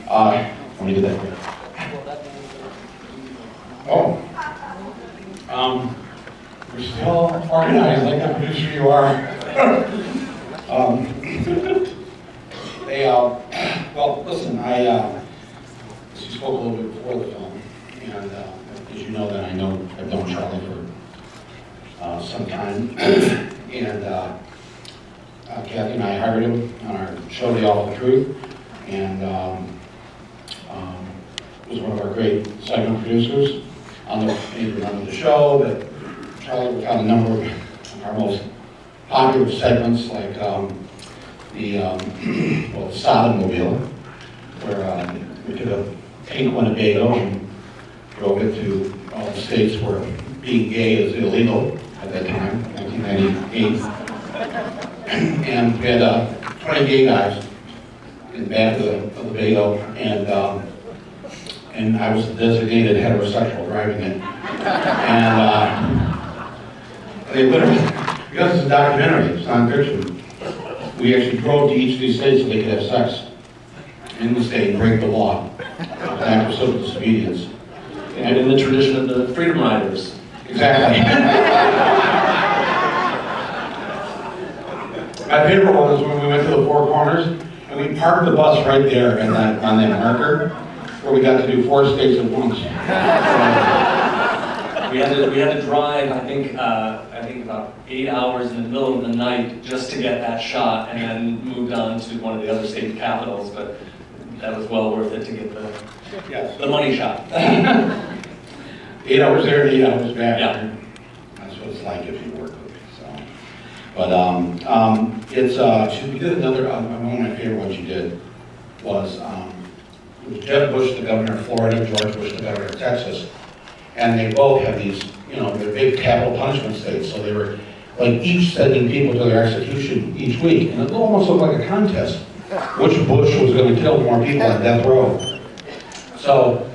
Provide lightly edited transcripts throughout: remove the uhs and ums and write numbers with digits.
Let me get that quick. Oh. You're still organized like the producer you are. Well, listen, she spoke a little bit before the film, and as you know that I've known Charlie for some time, and Kathy and I hired him on our show, The Awful Truth, and was one of our great segment producers. I don't know if you remember the show, but Charlie worked on a number of our most popular segments, like the Sodomobile, where we took a pink Winnebago and drove it to all the states where being gay is illegal at that time, 1998. And we had 20 gay guys in the back of the Bago, and I was the designated heterosexual driving it. And they literally, because it's a documentary, it's non-fiction, we actually drove to each of these states so they could have sex in the state and break the law. An act of civil disobedience. And in the tradition of the Freedom Riders. Exactly. My favorite one was when we went to the Four Corners and we parked the bus right there on that marker, where we got to do 4 states at once. We had to drive, I think about 8 hours in the middle of the night just to get that shot, and then moved on to one of the other state capitals. But that was well worth it to get the money shot. 8 hours there and 8 hours back. Yeah. That's what it's like if you work with me. So, but we did another. One of my favorite ones you did was Jeb Bush, the governor of Florida, George Bush, the governor of Texas, and they both have these, they're big capital punishment states, so they were like each sending people to their execution each week, and it almost looked like a contest, which Bush was going to kill more people on death row. So,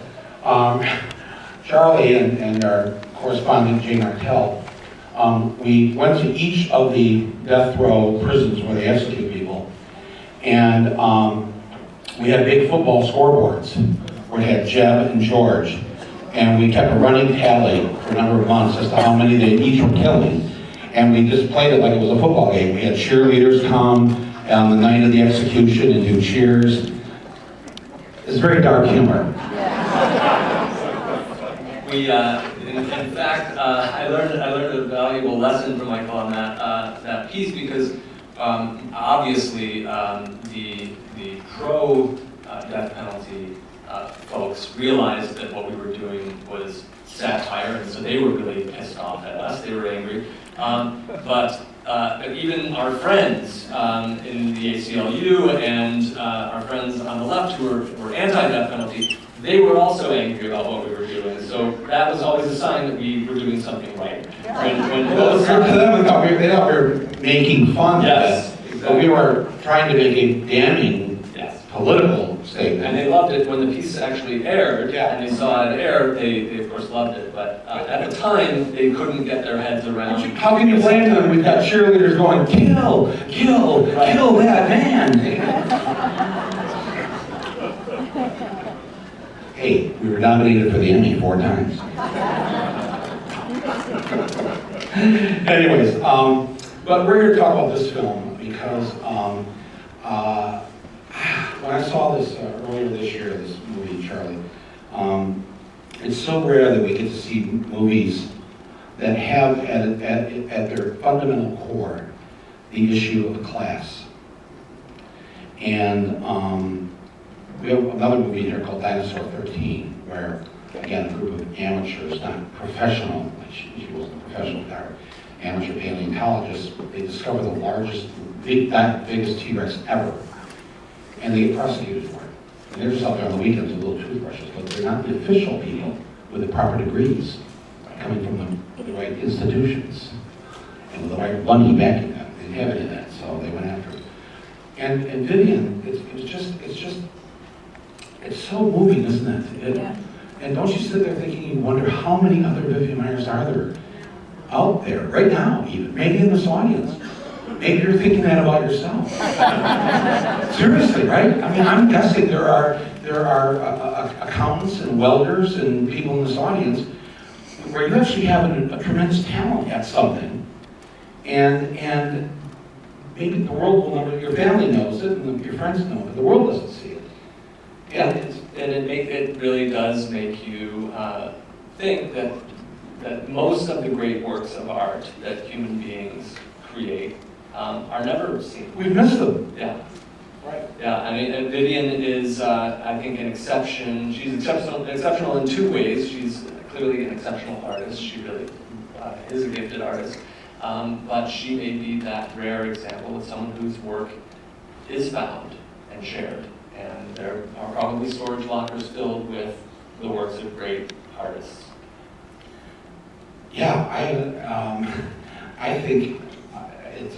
Charlie and our correspondent, Jane Artell, we went to each of the death row prisons where they execute people, and we had big football scoreboards where it had Jeb and George, and we kept a running tally for a number of months as to how many they each were killing, and we just played it like it was a football game. We had cheerleaders come on the night of the execution and do cheers. It's very dark humor. We, in fact, I learned a valuable lesson from Michael on that piece, because obviously the pro death penalty folks realized that what we were doing was satire, and so they were really pissed off at us. They were angry. But even our friends in the ACLU and our friends on the left who were anti-death penalty, they were also angry about what we were doing. So that was always a sign that we were doing something right. When Well, to them, they thought we were making fun of Yes, it, exactly. but we were trying to make a damning political statement. And they loved it when the piece actually aired, Yeah. and they saw it air, they of course loved it. But at the time, they couldn't get their heads around. How can you blame them? We've got cheerleaders going, kill that man. Hey, we were nominated for the Emmy 4 times. Anyways, but we're here to talk about this film because when I saw this earlier this year, this movie, Charlie, it's so rare that we get to see movies that have at their fundamental core the issue of class. And we have another movie here called Dinosaur 13, where, again, a group of amateurs, not professional, like she wasn't a professional, they were amateur paleontologists, they discover the biggest T-Rex ever. And they get prosecuted for it. And they're just out there on the weekends with little toothbrushes, but they're not the official people with the proper degrees, coming from the right institutions, and with the right money backing them. They didn't have any of that, so they went after it. And Vivian, it's so moving, isn't it? Yeah. And don't you sit there thinking, you wonder how many other Vivian Maiers are there out there, right now even, maybe in this audience, maybe you're thinking that about yourself. Seriously, right? I mean, I'm guessing there are accountants and welders and people in this audience where you actually have a tremendous talent at something, and maybe the world will never, your family knows it, and your friends know it, but the world doesn't see it. Yeah, it really does make you think that most of the great works of art that human beings create are never seen. We've missed them. Yeah. Right. Yeah, I mean, and Vivian is, I think, an exception. She's exceptional in two ways. She's clearly an exceptional artist. She really is a gifted artist. But she may be that rare example of someone whose work is found and shared. And there are probably storage lockers filled with the works of great artists. Yeah, I think it's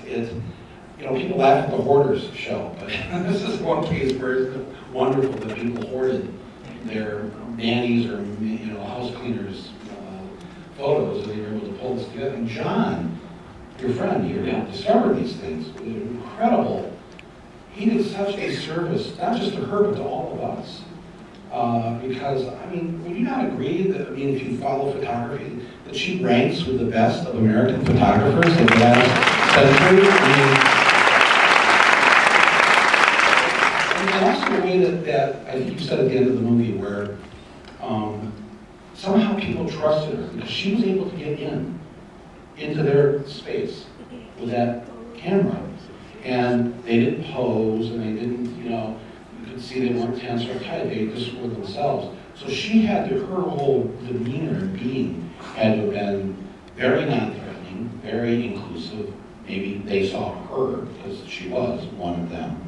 people laugh at the Hoarders show, but this is one case where it's wonderful that people hoarded their nannies or house cleaners photos, and they were able to pull this together. And John, your friend here, discovered these things. It was incredible. He did such a service, not just to her, but to all of us. Because, I mean, would you not agree that, if you follow photography, that she ranks with the best of American photographers of the last century? And also the way that I think you said at the end of the movie where somehow people trusted her because she was able to get into their space with that camera. And they didn't pose, and they didn't, you could see they weren't tense or tight, they just were themselves. So she had her whole demeanor and being had to have been very non-threatening, very inclusive. Maybe they saw her because she was one of them.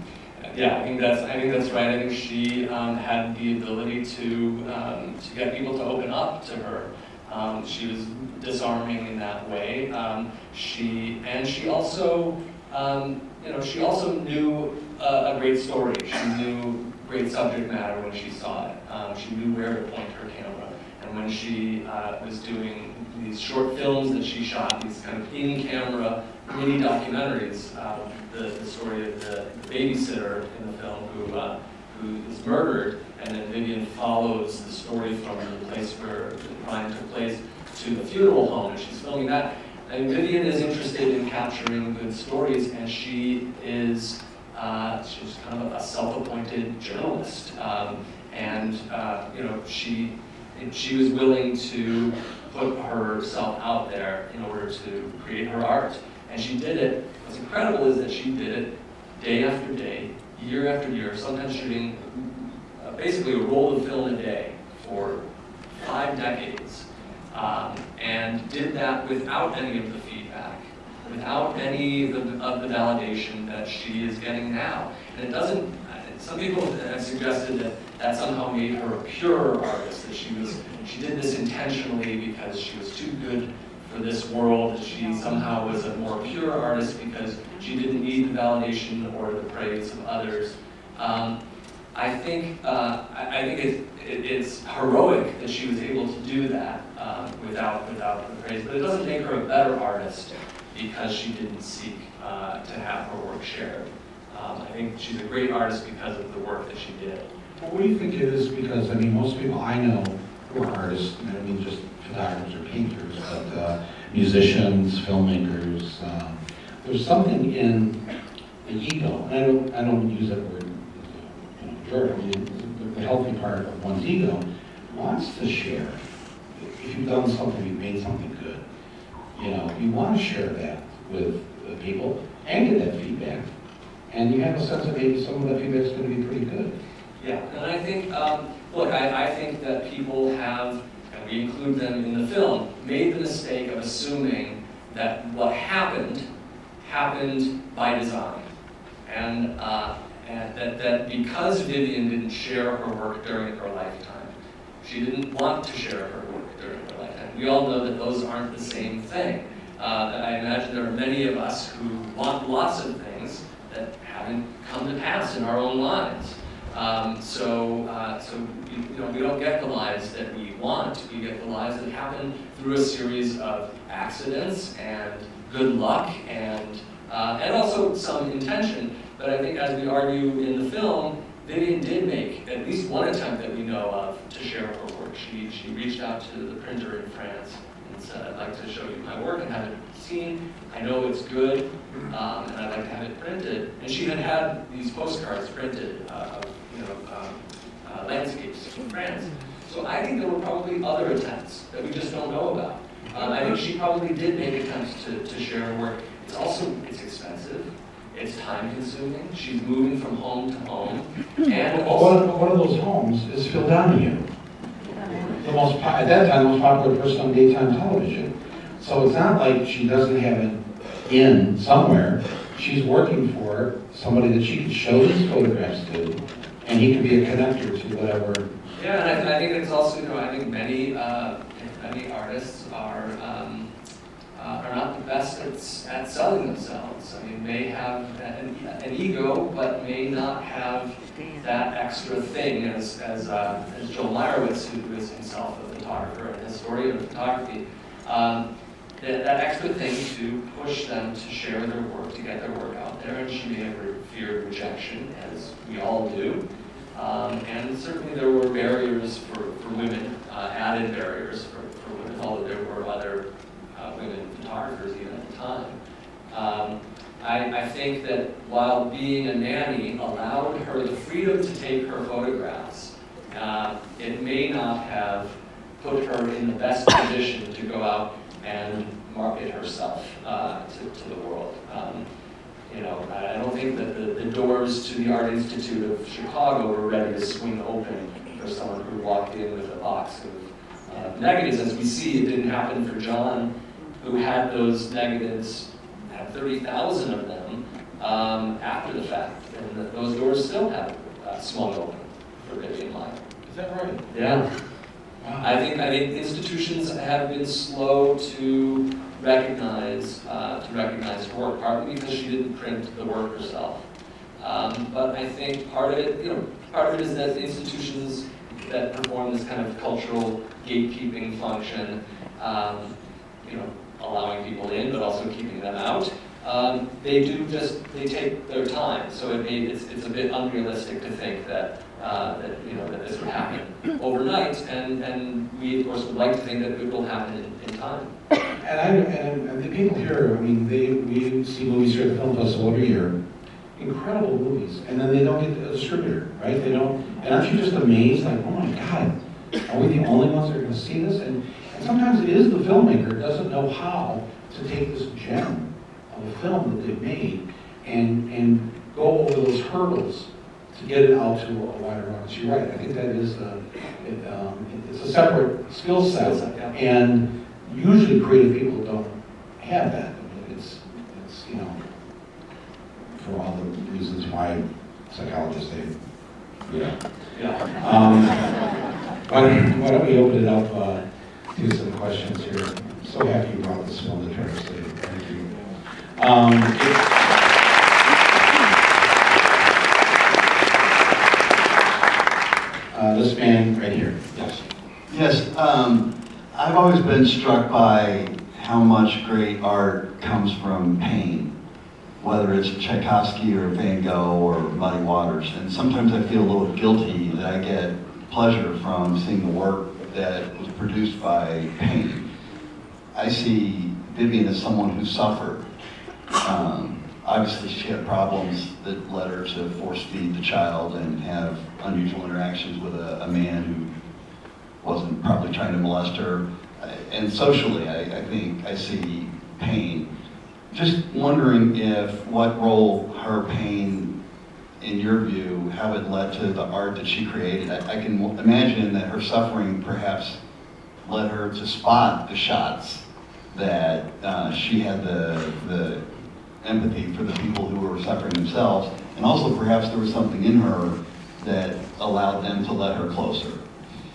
Yeah, I think that's right. I think she had the ability to get people to open up to her. She was disarming in that way. She also knew a great story. She knew great subject matter when she saw it. She knew where to point her camera. And when she was doing these short films that she shot, these kind of in-camera mini documentaries, the story of the babysitter in the film who is murdered, and then Vivian follows the story from the place where the crime took place to the funeral home, and she's filming that. And Vivian is interested in capturing good stories, and she's kind of a self-appointed journalist, she was willing to put herself out there in order to create her art, and she did it. What's incredible is that she did it day after day, year after year, sometimes shooting basically a roll of film a day for 5 decades. And did that without any of the feedback, without any of the validation that she is getting now. And it doesn't, some people have suggested that somehow made her a pure artist, that she did this intentionally because she was too good for this world, that she somehow was a more pure artist because she didn't need the validation or the praise of others. I think it's heroic that she was able to do that without the praise, but it doesn't make her a better artist because she didn't seek to have her work shared. I think she's a great artist because of the work that she did. Well, what do you think it is? Because, most people I know who are artists, and I don't mean just photographers or painters, but musicians, filmmakers, there's something in the ego, and I don't use that word the healthy part of one's ego wants to share. If you've done something, you've made something good, you want to share that with people and get that feedback. And you have a sense that maybe some of that feedback is going to be pretty good. Yeah, and I think, I think that people have, and we include them in the film, made the mistake of assuming that what happened by design. And that because Vivian didn't share her work during her lifetime, she didn't want to share her work during her lifetime. We all know that those aren't the same thing. I imagine there are many of us who want lots of things that haven't come to pass in our own lives. We don't get the lives that we want. We get the lives that happen through a series of accidents and good luck and and also some intention. But I think, as we argue in the film, Vivian did make at least one attempt that we know of to share her work. She reached out to the printer in France and said, "I'd like to show you my work and have it seen. I know it's good, and I'd like to have it printed." And she had these postcards printed of landscapes in France. So I think there were probably other attempts that we just don't know about. I think she probably did make attempts to share her work. It's expensive. It's time-consuming. She's moving from home to home, and also one of those homes is Phil Donahue, at that time the most popular person on daytime television. So it's not like she doesn't have an in somewhere. She's working for somebody that she can show these photographs to, and he can be a connector to whatever. Yeah, and I think it's also, I think many artists are not the best at selling themselves. I mean, may have an ego, but may not have that extra thing, as Joel Meyerowitz, who is himself a photographer and historian of photography, that extra thing to push them to share their work, to get their work out there. And she may have feared rejection, as we all do. And certainly there were barriers for women, added barriers for women, although there were other women photographers even at the time. I think that while being a nanny allowed her the freedom to take her photographs, it may not have put her in the best position to go out and market herself to the world. I don't think that the doors to the Art Institute of Chicago were ready to swing open for someone who walked in with a box of negatives. As we see, it didn't happen for John, who had those negatives, had 30,000 of them after the fact, and those doors still haven't swung open for Vivian Maier. Is that right? Yeah. Wow. I think institutions have been slow to recognize her work, partly because she didn't print the work herself. But I think part of it is that the institutions that perform this kind of cultural gatekeeping function, allowing people in, but also keeping them out. They take their time. So it's a bit unrealistic to think that this would happen overnight, and we of course would like to think that it will happen in time. And the people here, we see movies here at the Film Festival every year, incredible movies, and then they don't get a distributor, right? They don't, and aren't you just amazed, like, oh my God, are we the only ones that are going to see this? And sometimes it is the filmmaker doesn't know how to take this gem of a film that they've made and go over those hurdles to get it out to a wider audience. You're right. I think that is it's a separate skill set, and usually creative people don't have that. It's for all the reasons why psychologists Why don't we open it up to some questions here? I'm so happy you brought this film to Traverse City. Thank you. This man right here. Yes. Yes. I've always been struck by how much great art comes from pain, whether it's Tchaikovsky or Van Gogh or Muddy Waters. And sometimes I feel a little guilty that I get pleasure from seeing the work that was produced by pain. I see Vivian as someone who suffered. Obviously she had problems that led her to force feed the child and have unusual interactions with a man who wasn't probably trying to molest her. And socially, I think I see pain. Just wondering what role her pain, in your view, how it led to the art that she created. I can imagine that her suffering perhaps led her to spot the shots that she had the empathy for the people who were suffering themselves, and also perhaps there was something in her that allowed them to let her closer.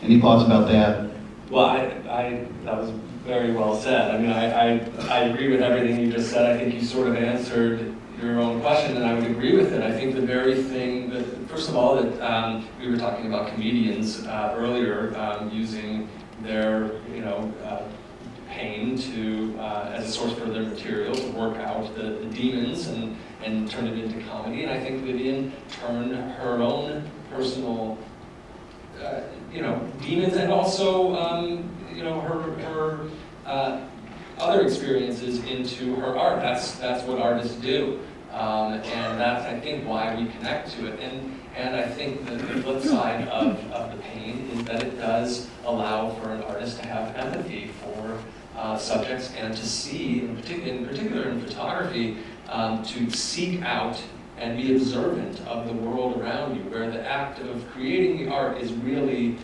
Any thoughts about that? Well, that was very well said. I agree with everything you just said. I think you sort of answered your own question, and I would agree with it. I think the very thing that, first of all, that we were talking about comedians earlier using their pain to, as a source for their material, to work out the demons and turn it into comedy. And I think Vivian turned her own personal, demons, and also, her other experiences into her art. That's what artists do. And that's, I think, why we connect to it. And I think the flip side of the pain is that it does allow for an artist to have empathy for subjects and to see, in particular in photography, to seek out and be observant of the world around you, where the act of creating the art is really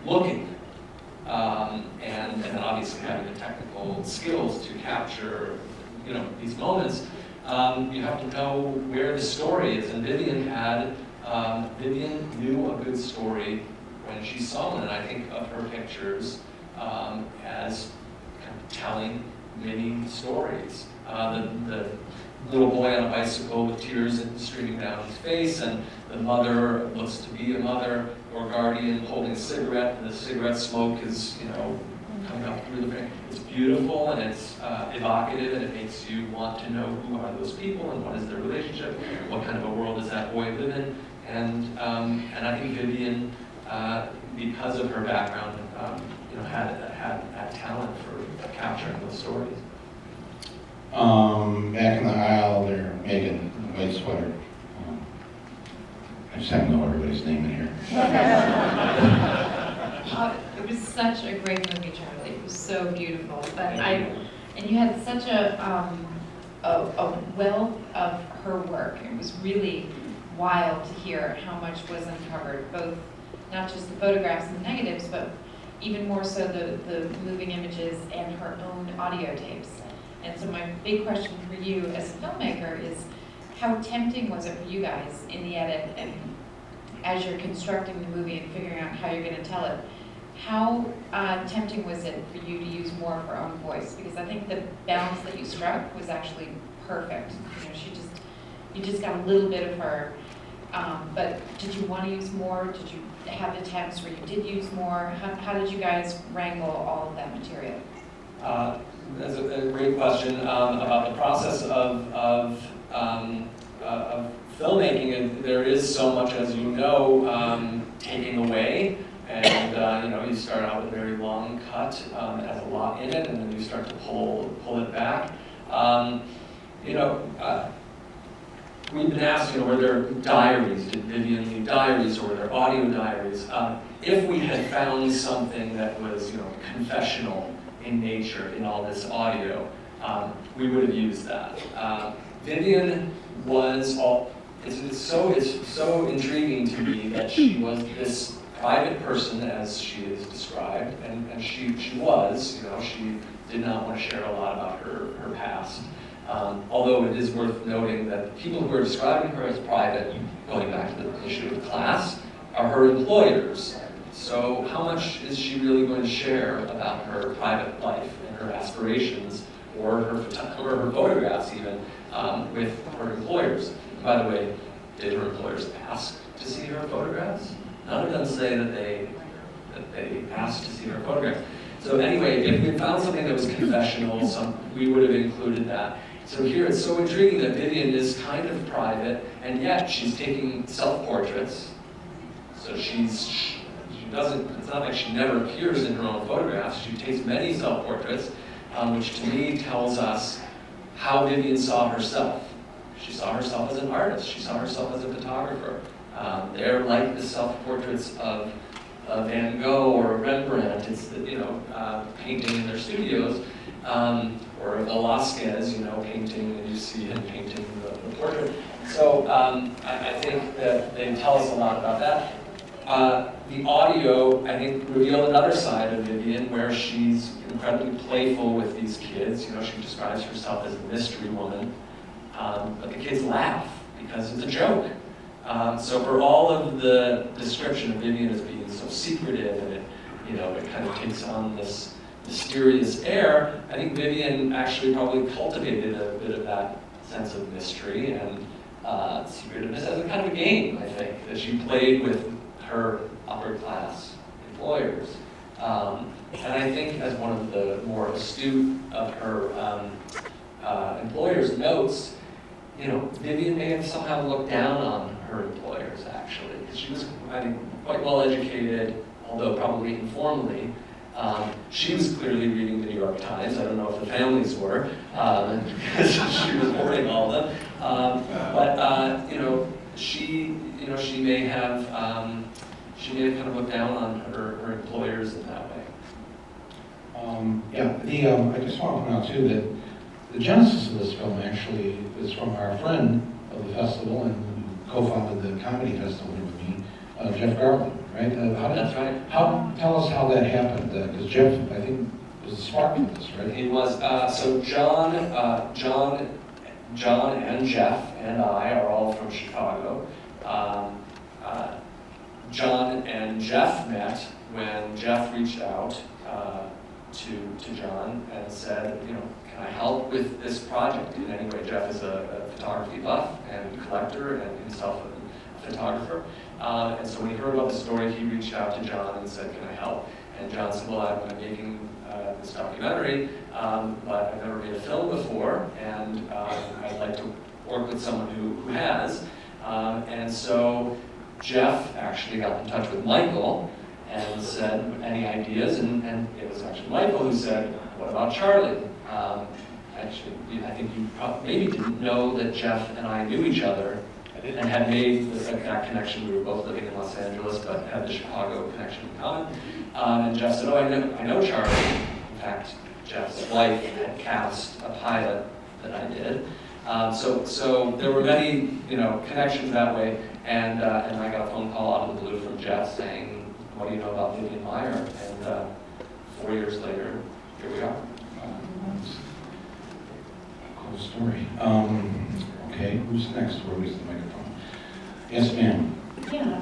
looking. And then obviously having the technical skills to capture, these moments. You have to know where the story is, and Vivian knew a good story when she saw one, and I think of her pictures as kind of telling many stories. The little boy on a bicycle with tears streaming down his face, and the mother looks to be a mother or guardian holding a cigarette, and the cigarette smoke is, coming up through the frame. It's beautiful, and it's evocative, and it makes you want to know who are those people and what is their relationship, what kind of a world does that boy live in, and I think Vivian, because of her background, had talent for capturing those stories. Back in the aisle there, Megan, in the white sweater. I just happen to know everybody's name in here. It was such a great movie, Charlie. It was so beautiful. But and you had such a wealth of her work. It was really wild to hear how much was uncovered, both not just the photographs and the negatives, but even more so the moving images and her own audio tapes. And so my big question for you as a filmmaker is, how tempting was it for you guys in the edit, and as you're constructing the movie and figuring out how you're going to tell it, how tempting was it for you to use more of her own voice? Because I think the balance that you struck was actually perfect. You just got a little bit of her, but did you want to use more? Did you have attempts where you did use more? How did you guys wrangle all of that material? That's a great question about the process of filmmaking. And there is so much, as you know, taking away. And you start out with a very long cut. It has a lot in it, and then you start to pull it back. We've been asked, were there diaries? Did Vivian leave diaries, or were there audio diaries? If we had found something that was, confessional in nature in all this audio, we would have used that. Vivian was it's so intriguing to me that she was this private person, as she is described, and she was, she did not want to share a lot about her past. Although it is worth noting that people who are describing her as private, going back to the issue of class, are her employers. So how much is she really going to share about her private life and her aspirations, or her photographs even, with her employers? By the way, did her employers ask to see her photographs? None of them say that they asked to see her photographs. So anyway, if we found something that was confessional, we would have included that. So here it's so intriguing that Vivian is kind of private, and yet she's taking self-portraits. So it's not like she never appears in her own photographs. She takes many self-portraits, which to me tells us how Vivian saw herself. She saw herself as an artist. She saw herself as a photographer. They're like the self-portraits of Van Gogh or Rembrandt. It's painting in their studios, or Velasquez, painting, and you see him painting the portrait. So I think that they tell us a lot about that. The audio, I think, revealed another side of Vivian, where she's incredibly playful with these kids. She describes herself as a mystery woman, but the kids laugh because it's a joke. So for all of the description of Vivian as being so secretive, and it kind of takes on this mysterious air, I think Vivian actually probably cultivated a bit of that sense of mystery and secretiveness as a kind of a game, I think, that she played with her upper class employers. And I think as one of the more astute of her employers notes, Vivian may have somehow looked down on her employers, actually, because she was, I think, quite well educated, although probably informally. She was clearly reading the New York Times. I don't know if the families were, because she was reporting all of them. She may have kind of looked down on her employers in that way. I just want to point out too that the genesis of this film actually is from our friend of the festival and who co-founded the comedy festival here with me, Jeff Garland, right? That's right. Tell us how that happened, because Jeff, I think, was the spark for this, right? It was, so John and Jeff and I are all from Chicago. John and Jeff met when Jeff reached out to John and said, can I help with this project in any way? Jeff is a photography buff and collector and himself a photographer. And so when he heard about the story, he reached out to John and said, can I help? And John said, well, I'm making this documentary, but I've never made a film before, and I'd like to work with someone who has. And so Jeff actually got in touch with Michael and said, any ideas? And it was actually Michael who said, what about Charlie? Actually, I think you maybe didn't know that Jeff and I knew each other and had made that connection. We were both living in Los Angeles, but had the Chicago connection in common. And Jeff said, oh, I know Charlie. In fact, Jeff's wife had cast a pilot that I did. So there were many, connections that way. And I got a phone call out of the blue from Jeff saying, what do you know about Vivian Maier? And 4 years later, here we are. Cool story. Okay, who's next? Where is the microphone? Yes, ma'am. Yeah,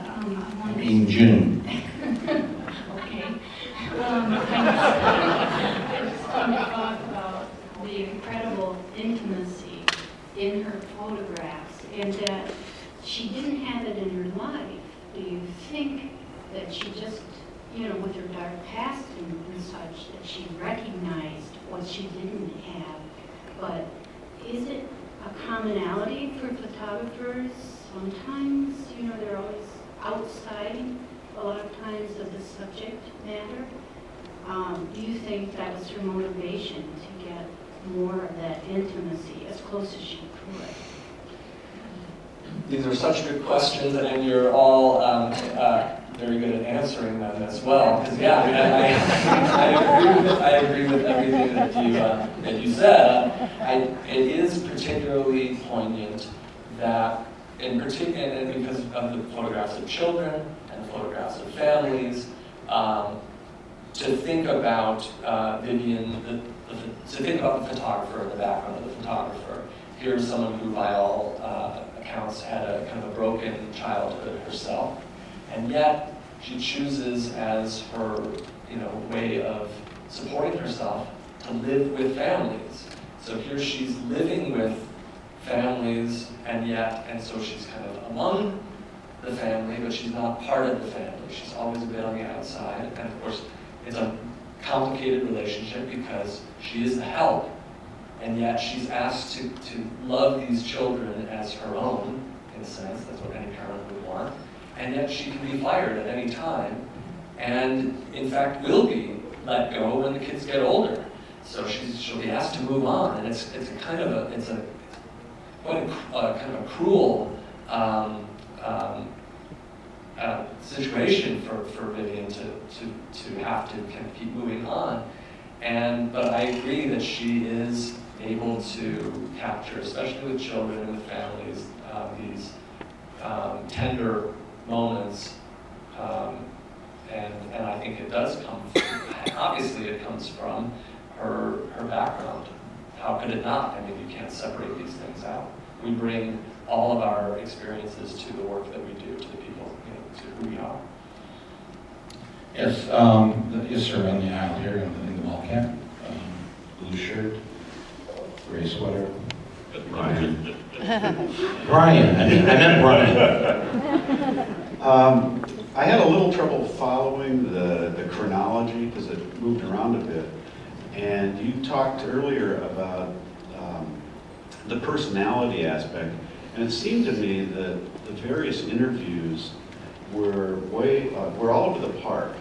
I mean June. okay. I just want to talk about the incredible intimacy in her photographs and that she didn't have it in her life. Do you think that she just, with her dark past and such, that she recognized what she didn't have? But is it a commonality for photographers? Sometimes, they're always outside a lot of times of the subject matter. Do you think that was her motivation to get more of that intimacy as close as she could? These are such good questions, and you're all very good at answering them as well. Because I agree with everything that you said. It is particularly poignant that, in particular, and because of the photographs of children and the photographs of families, to think about Vivian, to think about the photographer and the background of the photographer. Here's someone who, by all accounts, had a kind of a broken childhood herself, and yet she chooses as her, way of supporting herself to live with families. So here she's living with families, and so she's kind of among the family, but she's not part of the family. She's always been on the outside, and of course, it's a complicated relationship because she is the help, and yet she's asked to love these children as her own, in a sense. That's what any parent would want. And yet she can be fired at any time, and in fact will be let go when the kids get older. So she'll be asked to move on, and it's a kind of quite a cruel situation for Vivian to have to kind of keep moving on. But I agree that she is able to capture, especially with children and with families, these tender moments, and I think it does come from, obviously it comes from her background. How could it not? I mean, you can't separate these things out. We bring all of our experiences to the work that we do, to the people, to who we are. Yes, yes, sir, on the aisle here in the ball cap, blue shirt, gray sweater. Brian. Brian, I meant Brian. I had a little trouble following the chronology because it moved around a bit. And you talked earlier about the personality aspect, and it seemed to me that the various interviews were all over the park.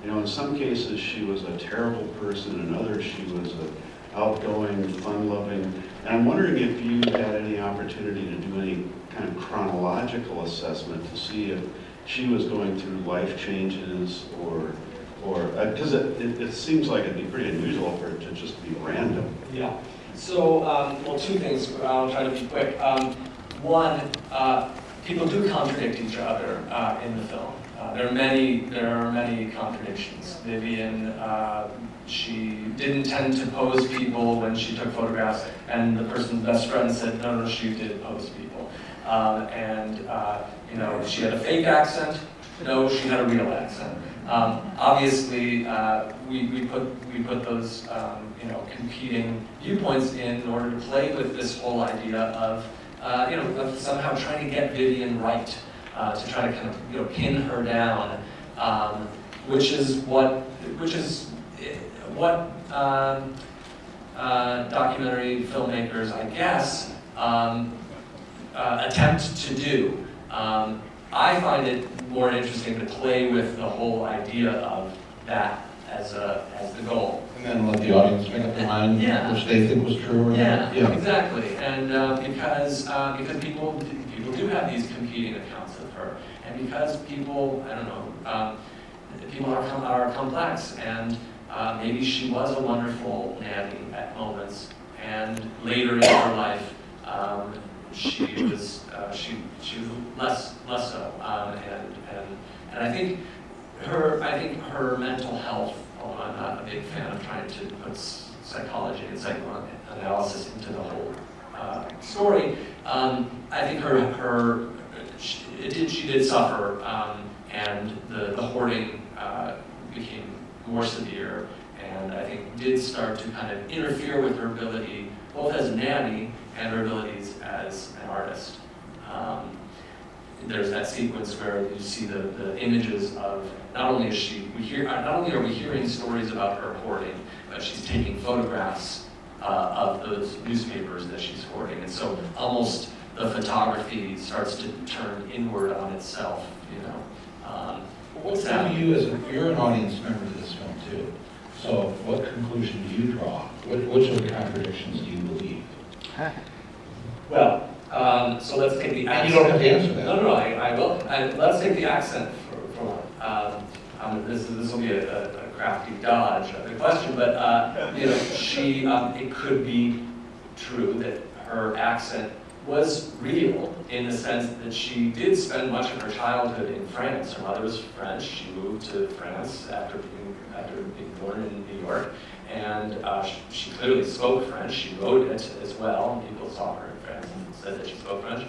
You know, in some cases she was a terrible person, in others she was an outgoing, fun-loving. And I'm wondering if you had any opportunity to do any kind of chronological assessment to see if she was going through life changes or because it seems like it'd be pretty unusual for it to just be random. Yeah. So, well, two things. I'll try to be quick. One, people do contradict each other in the film. There are many contradictions. Vivian, she didn't tend to pose people when she took photographs, and the person's best friend said, no, she did pose people. You know, she had a fake accent. No, she had a real accent. Obviously, we put those you know, competing viewpoints in order to play with this whole idea of you know, of somehow trying to get Vivian right, to try to kind of, you know, pin her down, which is what documentary filmmakers, I guess, attempt to do. I find it more interesting to play with the whole idea of that as the goal. And then let the audience make up their mind, Yeah. which they think was true or not. Yeah, exactly. And because people do have these competing accounts of her, and because people, I don't know, people are complex, and maybe she was a wonderful nanny at moments, and later in her life, she was less so, and I think her mental health. Although I'm not a big fan of trying to put psychology and psychoanalysis into the whole story, I think she did suffer, and the hoarding became more severe, and I think did start to kind of interfere with her ability, both as a nanny and her abilities as an artist. There's that sequence where you see the images of not only are we hearing stories about her hoarding, but she's taking photographs of those newspapers that she's hoarding, and so almost the photography starts to turn inward on itself. You know. What do you, you're an audience member to this film too, so what conclusion do you draw? Which of the contradictions do you believe? Well, so let's take the accent. And you don't have to answer that. No, I will. Let's take the accent for one. This will be a crafty dodge of the question, but you know, it could be true that her accent was real in the sense that she did spend much of her childhood in France. Her mother was French. She moved to France after being born in New York, and she clearly spoke French. She wrote it as well. People saw her in France and said that she spoke French.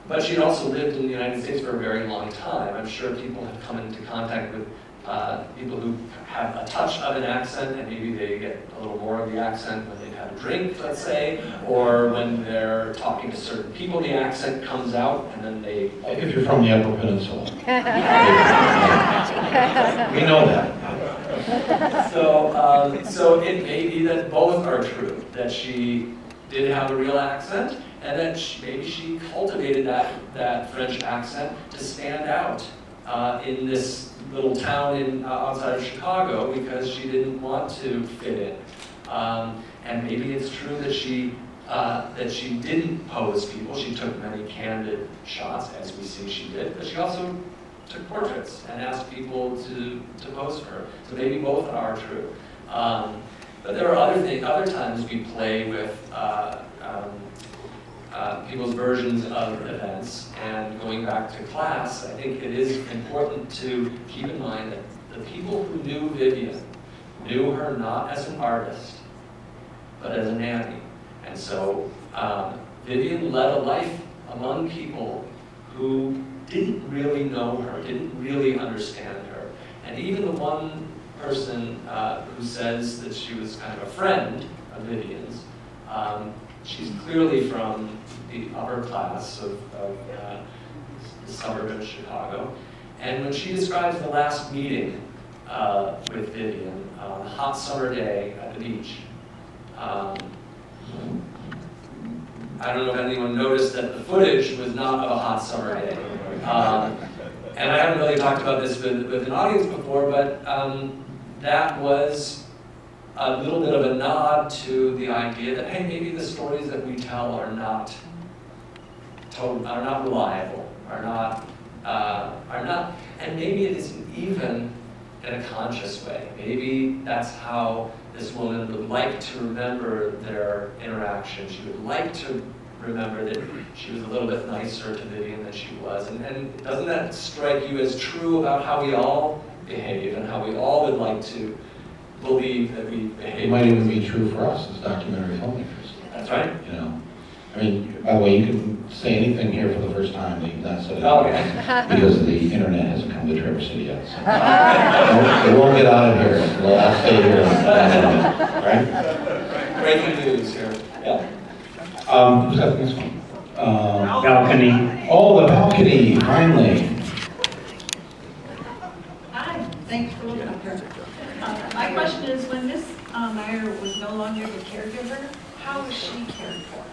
But she'd also lived in the United States for a very long time. I'm sure people have come into contact with people who have a touch of an accent, and maybe they get a little more of the accent when they've had a drink, let's say, or when they're talking to certain people, the accent comes out, and then they... Like if you're from the Upper Peninsula. We know that. So it may be that both are true, that she did have a real accent, and that maybe she cultivated that French accent to stand out in this little town outside of Chicago because she didn't want to fit in. And maybe it's true that she didn't pose people. She took many candid shots, as we see she did, but she also took portraits and asked people to pose for her. So maybe both are true. But there are other times we play with people's versions of events, and going back to class, I think it is important to keep in mind that the people who knew Vivian knew her not as an artist, but as a nanny. And so Vivian led a life among people who didn't really know her, didn't really understand her. And even the one person who says that she was kind of a friend of Vivian's, she's clearly from the upper class of the suburb of Chicago. And when she describes the last meeting with Vivian on a hot summer day at the beach, I don't know if anyone noticed that the footage was not of a hot summer day. And I haven't really talked about this with an audience before, but that was a little bit of a nod to the idea that, hey, maybe the stories that we tell are not reliable, are not, and maybe it isn't even in a conscious way. Maybe that's how this woman would like to remember their interaction. She would like to remember that she was a little bit nicer to Vivian than she was. And doesn't that strike you as true about how we all behave and how we all would like to believe that we behave? It might even be true for us as documentary filmmakers. That's right. You know, I mean, by the way, you can say anything here for the first time that you've not said because the internet hasn't come to Traverse City yet. So it won't get out of here. Well, I'll stay here. Right? Breaking news here. Yeah. Who's got the next one? Balcony. Oh, the balcony, finally. Hi, thanks for looking up here. My question is, when Miss Maier was no longer the caregiver, how was she cared for?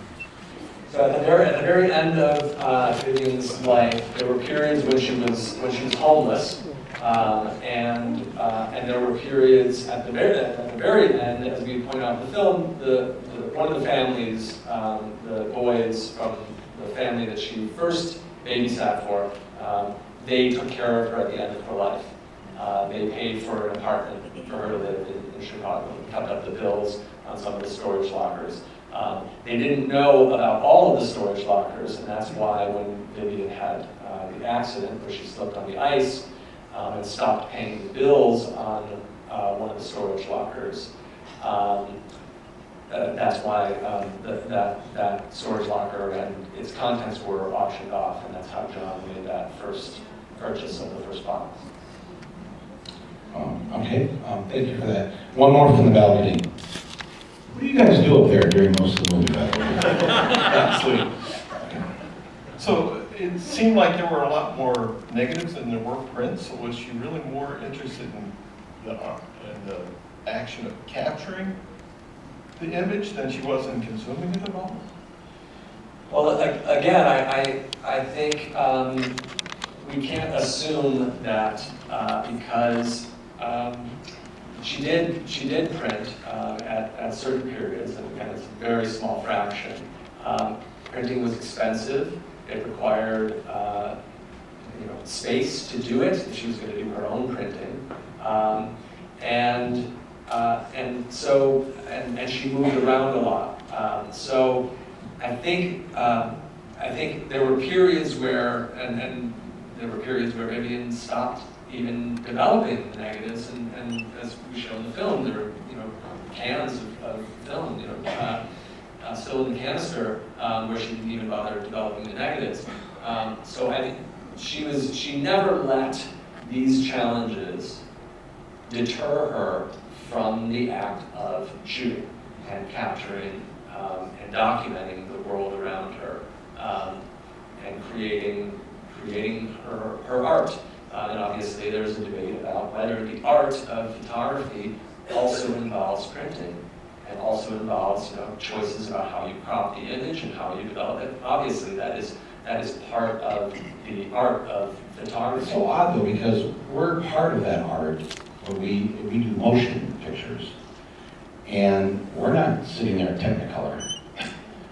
So at the very end of Vivian's life, there were periods when she was homeless, and there were periods at the very end, as we point out in the film, one of the families, the boys from the family that she first babysat for, they took care of her at the end of her life. They paid for an apartment for her to live in Chicago, and kept up the bills on some of the storage lockers. They didn't know about all of the storage lockers, and that's why when Vivian had the accident where she slipped on the ice and stopped paying the bills on one of the storage lockers, that's why that storage locker and its contents were auctioned off, and that's how John made that first purchase of the first box. Okay, thank you for that. One more from the balcony. What do you guys do up there during most of the movie, by the way? Sleep. So it seemed like there were a lot more negatives than there were prints. So was she really more interested in the action of capturing the image than she was in consuming it at all? Well, again, I think we can't assume that because she did print at certain periods, and again, it's a very small fraction. Printing was expensive. It required space to do it if she was going to do her own printing, and she moved around a lot. So I think there were periods where Vivian stopped even developing the negatives, and as we show in the film, there were cans of film still in the canister where she didn't even bother developing the negatives. So I think she never let these challenges deter her from the act of shooting and capturing and documenting the world around her and creating her art. And obviously there's a debate about whether the art of photography also involves printing and also involves choices about how you crop the image and how you develop it. Obviously that is part of the art of photography. It's so odd though, because we're part of that art where we do motion pictures, and we're not sitting there at Technicolor.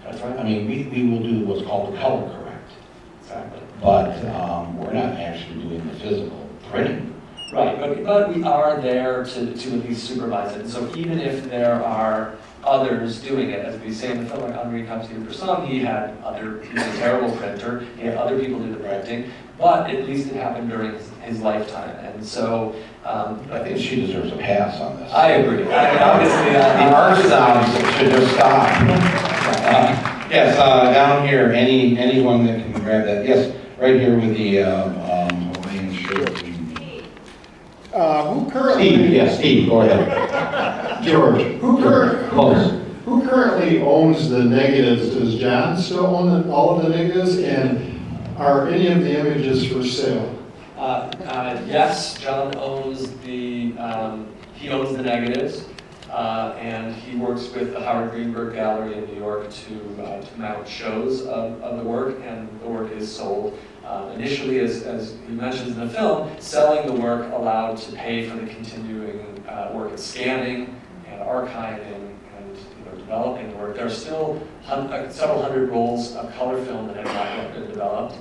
That's right. I mean, we will do what's called the color correct. Exactly. But we're not actually doing the physical printing. Right, but we are there to at least supervise it. And so even if there are others doing it, as we say in the film, like Henri Cartier-Bresson, he was a terrible printer, he had other people do the printing, but at least it happened during his lifetime. And so I think she deserves a pass on this. I agree. Obviously, the art snobs should just stop. Yes, down here, anyone that can grab that. Yes, right here with the Hawaiian shirt. Who currently? Steve, yes, Steve, go ahead. George. Close. Who currently owns the negatives? Does John still own all of the negatives? And are any of the images for sale? Yes, John owns he owns the negatives, and he works with the Howard Greenberg Gallery in New York to mount shows of the work, and the work is sold. Initially, as he mentions in the film, selling the work allowed to pay for the continuing work of scanning and archiving and developing the work. There are still several hundred rolls of color film that have not yet been developed.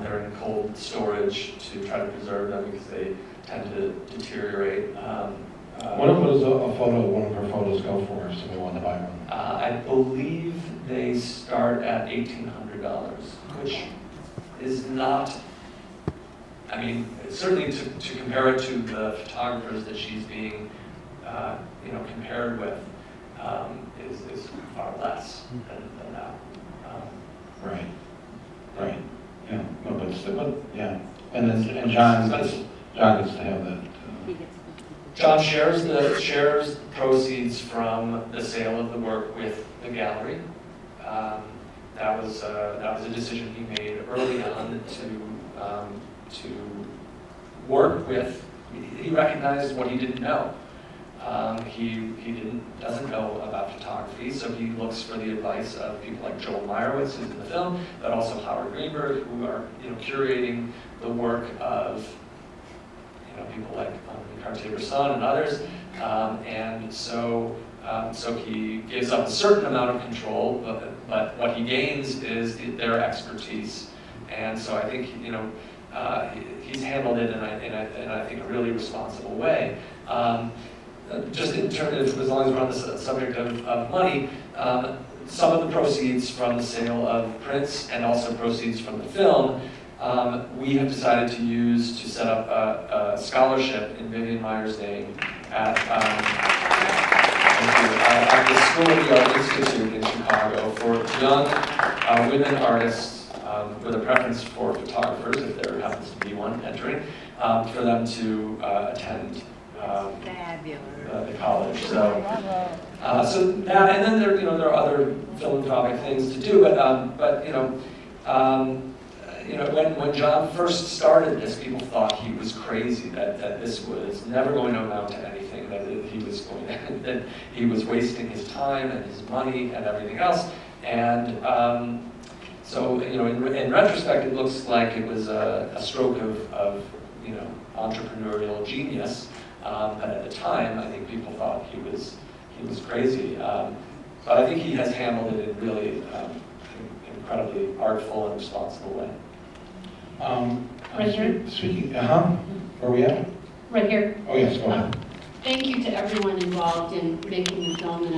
They're in cold storage to try to preserve them because they tend to deteriorate. What does a photo, one of her photos go for if somebody wanted to buy one? I believe they start at $1,800, which is not, I mean, certainly to compare it to the photographers that she's being, compared with, is far less than that. Right. Yeah, no, but yeah, and John gets to have that. John shares the proceeds from the sale of the work with the gallery. That was a decision he made early on to work with. He recognized what he didn't know. He doesn't know about photography, so he looks for the advice of people like Joel Meyerowitz, who's in the film, but also Howard Greenberg, who are curating the work of people like Cartier-Bresson and others, and so he gives up a certain amount of control, but what he gains is their expertise, and so I think he's handled it in I think a really responsible way. Just in terms of, as long as we're on the subject of money, some of the proceeds from the sale of prints and also proceeds from the film, we have decided to use to set up a scholarship in Vivian Maier's name at the School of the Art Institute in Chicago for young women artists with a preference for photographers, if there happens to be one entering, for them to attend the college. So that, and then there are other philanthropic things to do, but when John first started this, people thought he was crazy, that this was never going to amount to anything, that he was wasting his time and his money and everything else. And so in retrospect, it looks like it was a stroke of entrepreneurial genius. But at the time, I think people thought he was crazy. But I think he has handled it in really incredibly artful and responsible way. Right here. Speaking, where are we at? Right here. Oh, yes, go ahead. Thank you to everyone involved in making the film, and